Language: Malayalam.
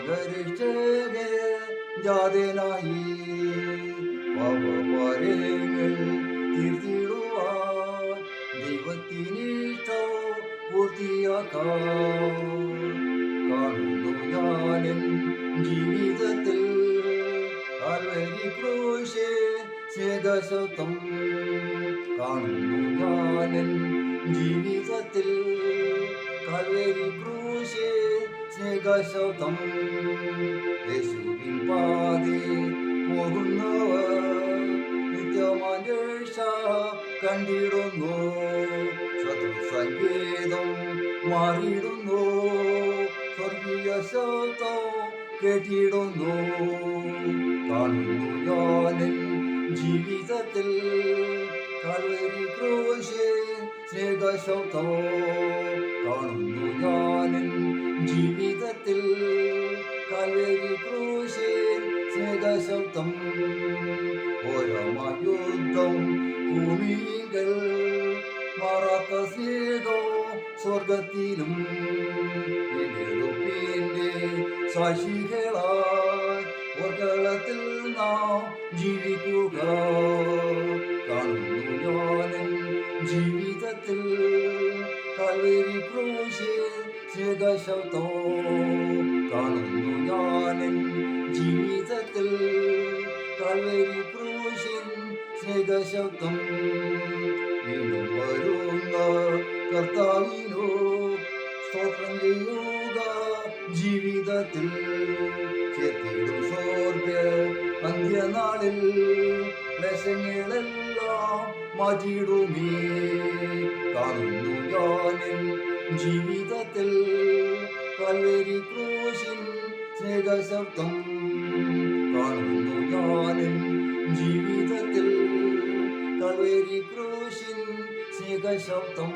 ലോകരക്ഷകേ ജാതനായി പാപഭാരങ്ങൾ തീർത്തിടുവാൻ ദൈവത്തിനിഷ്ടം പൂർത്തിയാക്കാൻ കാണുന്നു ഞാനെൻ ജീവിതത്തിൽ കാൽവരി ക്രൂശേ സ്നേഹശബ്ദം കാണുന്നു ഞാനെൻ ജീവിതത്തിൽ കാൽവരി ക്രൂശേ സ്നേഹശബ്ദം യേശുവിൻ പാതേ പോകുന്നവർ നിത്യമാന്വേഷ കണ്ടിടുന്നു ശത്രു സംഗീതം മാറിയിടുന്നു സ്വർഗീയ ശബ്ദം കേട്ടിടുന്നു കാണുന്നു ഞാനെൻ ജീവിതത്തിൽ കാൽവരി ക്രൂശേ സ്നേഹശബ്ദം കാണുന്നു ഞാനെൻ ജീവിതത്തിൽ കാൽവരി ക്രൂശേ സ്നേഹശബ്ദം ഓരമായുദ്ധം ഭൂമികൾ മാറാത്ത സ്നേഹം സ്വർഗത്തിലും വീണ്ടെടുപ്പിന്റെ സാക്ഷികളായി ഓർക്കളത്തിൽ നാം ജീവിക്കുക കാണുന്നു ഞാനെൻ ജീവിതത്തിൽ കാൽവരി ക്രൂശേ സ്നേഹശബ്ദം കാണുന്നു ഞാനെൻ ജീവിതത്തിൽ കാൽവരി ക്രൂശിൻ സ്നേഹശബ്ദം വീണ്ടും വരുന്ന കർത്താവിനോ സ്തോത്രം ചെയ്യുക ജീവിതത്തിൽ ചേർത്തിടും സ്വർഗ അന്ത്യനാളിൽ ക്ലേശങ്ങളെല്ലാം മാറ്റിയിടുമേ കാണുന്നു ഞാനെൻ ജീവിതത്തിൽ കാൽവരി ക്രൂശിൻ സ്നേഹശബ്ദം കാണുന്നു ഞാനെൻ ജീവിതത്തിൽ കാൽവരി ക്രൂശിൻ സ്നേഹശബ്ദം